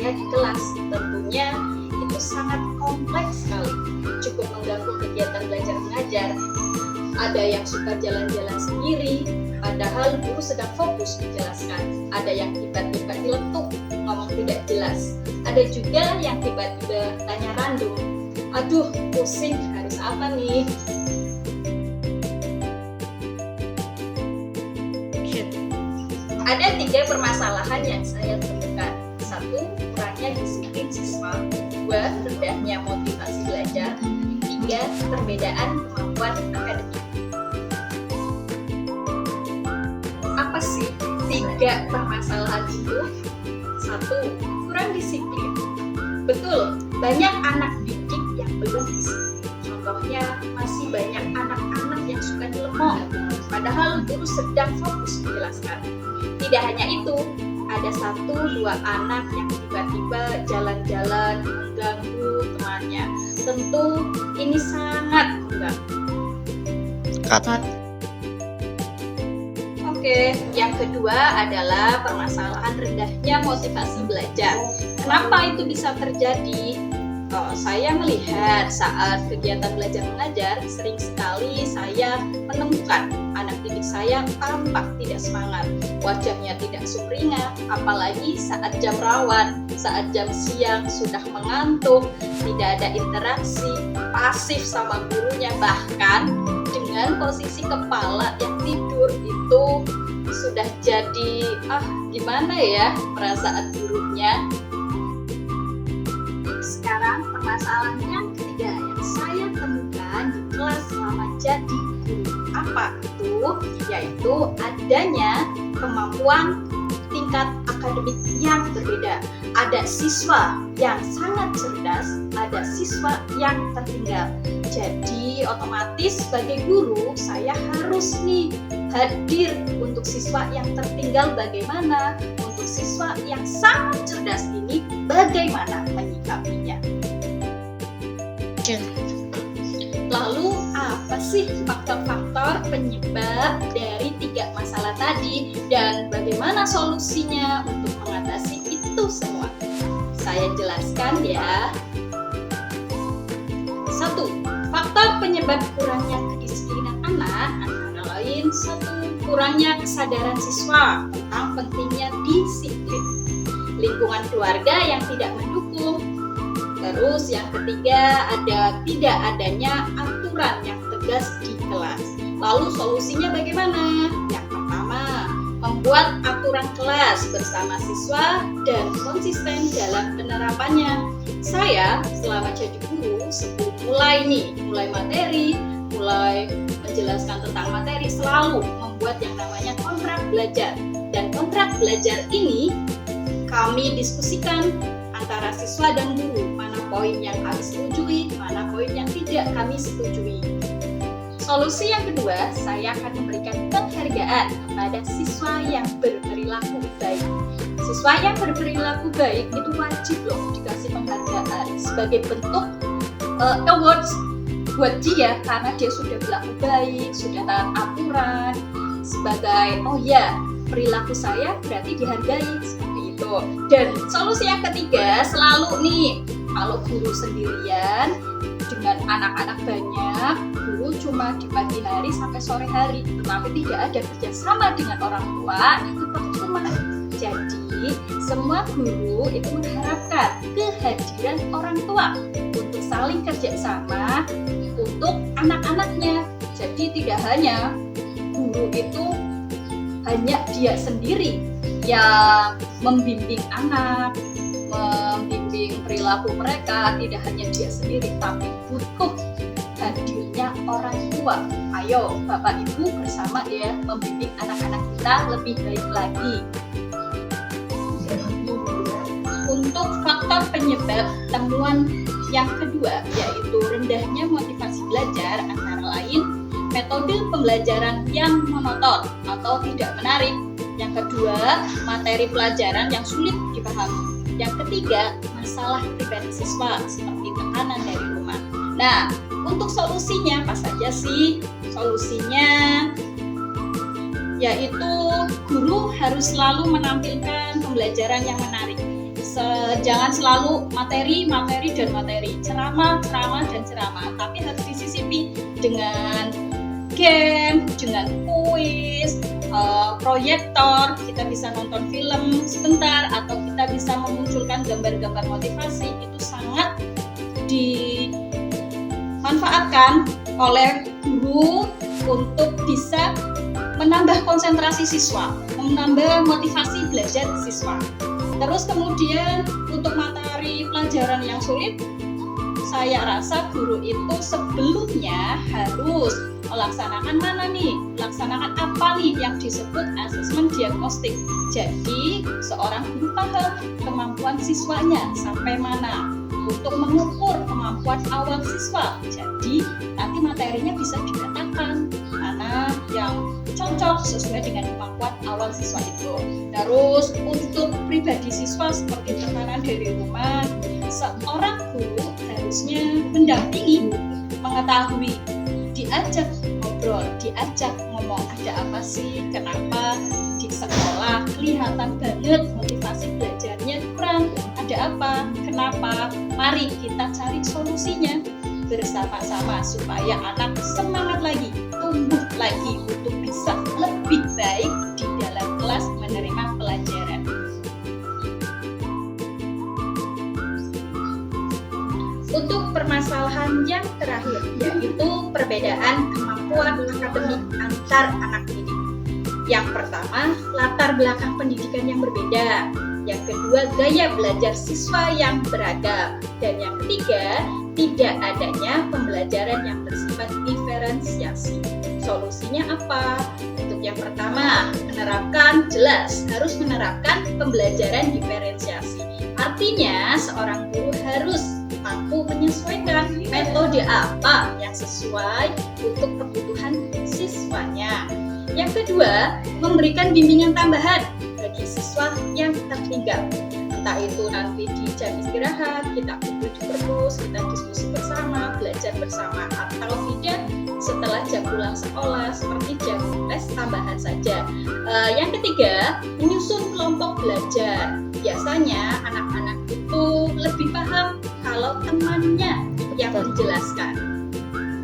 saya di kelas. Tentunya itu sangat kompleks sekali, cukup mengganggu kegiatan belajar mengajar. Ada yang suka jalan-jalan sendiri, padahal guru sedang fokus menjelaskan. Ada yang tiba-tiba diletuk, ngomong tidak jelas. Ada juga yang tiba-tiba tanya random, aduh pusing, harus apa nih? Ada 3 permasalahan yang saya temukan. 1. Kurangnya disiplin siswa. 2. Rendahnya motivasi belajar. 3. Perbedaan kemampuan akademik. Apa sih 3 permasalahan itu? 1. Kurang disiplin. Betul, banyak anak didik yang belum disiplin. Contohnya, masih banyak anak-anak yang suka nyelemong, padahal guru sedang fokus menjelaskan. Tidak hanya itu, ada 1-2 anak yang tiba-tiba jalan-jalan mengganggu temannya. Tentu ini sangat mengganggu. Oke, yang kedua adalah permasalahan rendahnya motivasi belajar. Kenapa itu bisa terjadi? Saya melihat saat kegiatan belajar mengajar, sering sekali saya menemukan anak didik saya tampak tidak semangat, wajahnya tidak sumringah, apalagi saat jam rawan, saat jam siang sudah mengantuk, tidak ada interaksi, pasif sama gurunya, bahkan dengan posisi kepala yang tidur itu sudah jadi gimana ya perasaan gurunya. Sekarang permasalahan yang ketiga yang saya temukan di kelas selama jadi guru. Apa itu? Yaitu adanya kemampuan tingkat akademik yang berbeda. Ada siswa yang sangat cerdas, ada siswa yang tertinggal. Jadi otomatis sebagai guru saya harus hadir untuk siswa yang tertinggal bagaimana, untuk siswa yang sangat cerdas ini bagaimana menyikapinya. Lalu apa sih faktor-faktor penyebab dari 3 masalah tadi dan bagaimana solusinya untuk mengatasi itu semua? Saya jelaskan ya. 1. Faktor penyebab kurangnya kedisiplinan anak antara lain 1. Kurangnya kesadaran siswa tentang pentingnya disiplin, lingkungan keluarga yang tidak mendukung. Terus yang ketiga ada tidak adanya aturan yang tegas di kelas. Lalu solusinya bagaimana? Yang pertama, membuat aturan kelas bersama siswa dan konsisten dalam penerapannya. Saya selama jadi guru sebelum mulai materi, mulai menjelaskan tentang materi selalu membuat yang namanya kontrak belajar. Dan kontrak belajar ini kami diskusikan antara siswa dan guru, mana poin yang kami setujui, mana poin yang tidak kami setujui. Solusi yang kedua, saya akan memberikan penghargaan kepada siswa yang berperilaku baik. Siswa yang berperilaku baik itu wajib loh dikasih penghargaan sebagai bentuk awards buat dia karena dia sudah berlaku baik, sudah taat aturan, sebagai perilaku saya berarti dihargai seperti itu. Dan solusi yang ketiga selalu kalau guru sendirian dengan anak-anak banyak, guru cuma di pagi hari sampai sore hari, tetapi tidak ada kerjasama dengan orang tua, itu percuma. Jadi semua guru itu mengharapkan kehadiran orang tua untuk saling kerjasama untuk anak-anaknya. Jadi tidak hanya guru itu hanya dia sendiri yang membimbing anak, membimbing perilaku mereka, tidak hanya dia sendiri, tapi butuh hadirnya orang tua. Ayo Bapak Ibu bersama ya membimbing anak-anak kita lebih baik lagi. Untuk faktor penyebab temuan yang kedua yaitu rendahnya motivasi belajar antara lain metode pembelajaran yang monoton atau tidak menarik. Yang kedua, materi pelajaran yang sulit dipahami. Yang ketiga, masalah pribadi siswa seperti tekanan dari rumah. Nah, untuk solusinya apa saja sih? Solusinya yaitu guru harus selalu menampilkan pembelajaran yang menarik. Jangan selalu materi, dan materi, ceramah, dan ceramah, tapi harus disisipi dengan game, dengan kuis, proyektor, kita bisa nonton film sebentar, atau kita bisa memunculkan gambar-gambar motivasi. Itu sangat dimanfaatkan oleh guru untuk bisa menambah konsentrasi siswa, menambah motivasi belajar siswa. Terus kemudian untuk materi pelajaran yang sulit, saya rasa guru itu sebelumnya harus melaksanakan melaksanakan apa nih yang disebut asesmen diagnostik. Jadi seorang guru paham kemampuan siswanya sampai mana untuk mengukur kemampuan awal siswa. Jadi nanti materinya bisa dikatakan mana yang cocok sesuai dengan kemampuan awal siswa itu. Terus untuk pribadi siswa seperti tekanan dari rumah, seorang guru harusnya mendampingi, mengetahui, diajak ngobrol, diajak ngomong, ada apa sih, kenapa di sekolah kelihatan banget motivasi belajarnya kurang, ada apa, kenapa, mari kita cari solusinya bersama-sama supaya anak semangat lagi, tumbuh lagi untuk bisa lebih baik di dalam kelas menerima pelajaran. Untuk permasalahan yang terakhir, yaitu perbedaan kemampuan akademik antar anak didik. Yang pertama, latar belakang pendidikan yang berbeda. Yang kedua, gaya belajar siswa yang beragam. Dan yang ketiga, tidak adanya pembelajaran yang bersifat diferensiasi. Solusinya apa? Untuk yang pertama, harus menerapkan pembelajaran diferensiasi. Artinya, seorang guru harus mampu menyesuaikan metode apa yang sesuai untuk kebutuhan siswanya. Yang kedua, memberikan bimbingan tambahan bagi siswa yang tertinggal. Entah itu nanti di jam istirahat, kita kumpul di perpus, kita diskusi bersama, belajar bersama, atau tidak setelah jam pulang sekolah, seperti jam les tambahan saja. Yang ketiga, menyusun kelompok belajar. Biasanya anak-anak itu lebih paham kalau temannya yang menjelaskan,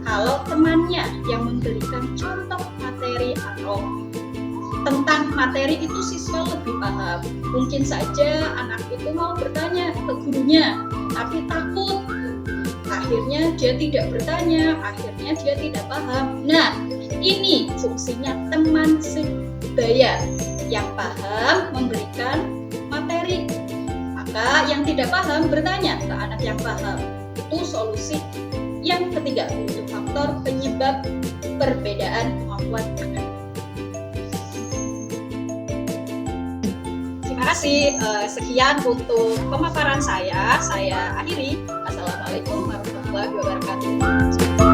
kalau temannya yang memberikan contoh materi atau tentang materi itu siswa lebih paham. Mungkin saja anak itu mau bertanya ke gurunya, tapi takut. Akhirnya dia tidak bertanya, akhirnya dia tidak paham. Nah, ini fungsinya teman sebaya yang paham memberikan materi. Maka yang tidak paham bertanya ke anak yang paham. Itu solusi yang ketiga untuk faktor penyebab perbedaan kemampuan akademik. Terima kasih. Sekian untuk pemaparan saya. Saya akhiri. Assalamualaikum warahmatullahi wabarakatuh.